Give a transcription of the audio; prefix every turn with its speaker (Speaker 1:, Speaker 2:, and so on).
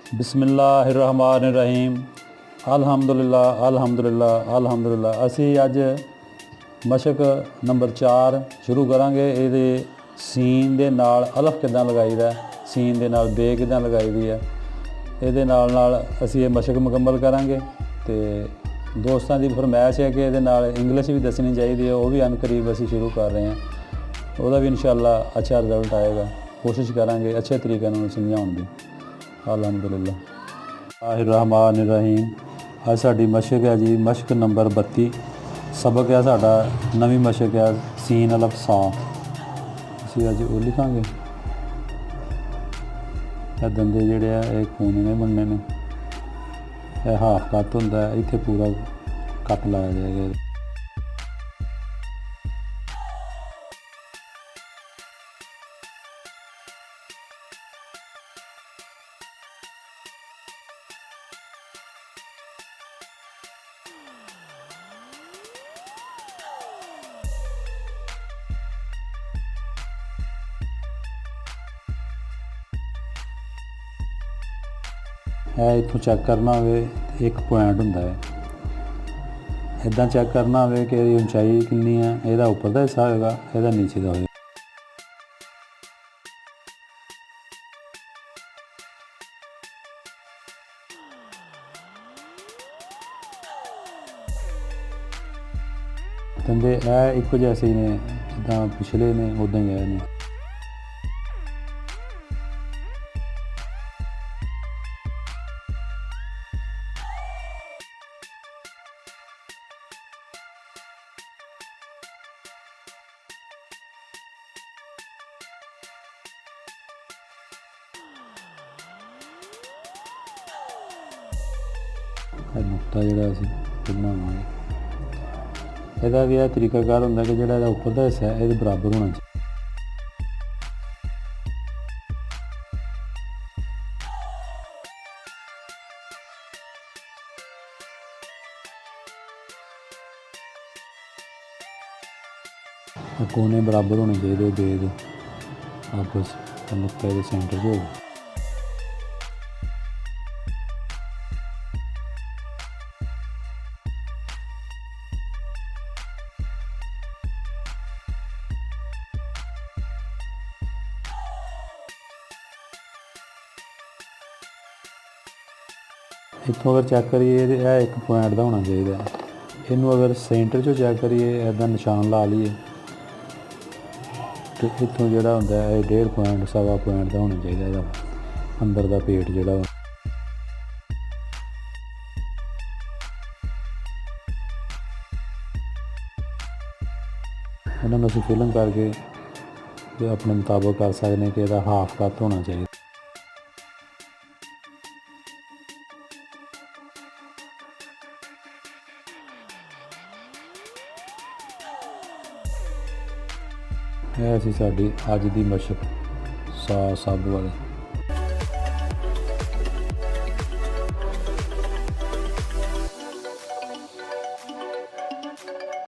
Speaker 1: बिस्मिल्लाहिर्रहमानिर्रहीम अल्हम्दुलिल्लाह अल्हम्दुलिल्लाह अल्हम्दुलिल्लाह। असी अज मशक नंबर 4 शुरू करांगे। ये सीन दे नाल अलफ किदां लगाईदा, सीन दे नाल बे किदां लगाई दी है, ये नाल असी ये मशक मुकम्मल करांगे। तो दोस्तों की फरमाइश है कि ये नाल इंग्लिश भी दसनी चाहिए, वो भी अनकरीब असी शुरू कर रहे हैं। वह भी इंशाअल्लाह अच्छा रिजल्ट आएगा। कोशिश करांगे अच्छे तरीके नाल समझाउण दी। अल्हम्दुलिल्लाह। अज साडी मशक है जी, मशक नंबर 32। सबक है साडा नवी मशक है सीन अलफ सा। असीं अज वो लिखांगे। ये दंदे जिहड़े आ ये कोने ने बनने ने। यह हाफ कट हुंदा है, इत्थे पूरा कट लाया जाएगा। है इत्थों चैक करना हो एक पॉइंट होंदा है, इदां चैक करना हो कि ऊंचाई कितनी है। यदा उपर का हिस्सा होगा, यदा नीचे का होगा। दंदे एक जैसे ही ने, जिदा पिछले ने उदा ही है। नुकता जोड़ा असी बनावांगे, यदा भी यह तरीकाकार होंदा कि जोड़ा उपर का हिस्सा है ये बराबर होना चाहिए। कोने बराबर होने चाहिए दे आपस नुकता के सेंटर से। इतों अगर चैक करिए यह एक पॉइंट का होना चाहिए। इनू अगर सेंटर चो चैक करिए, इदा निशान ला लीए तो इतों जोड़ा होंदा है 1.5 पॉइंट सवा पॉइंट का होना चाहिए। अंदर का पेट जोड़ा इन्होंने असीं फिलिंग करके अपने मुताबिक कर सकते हैं कि यदा हाफ कट होना चाहिए। यह सी साडी अज दी मशक सा सब वाली।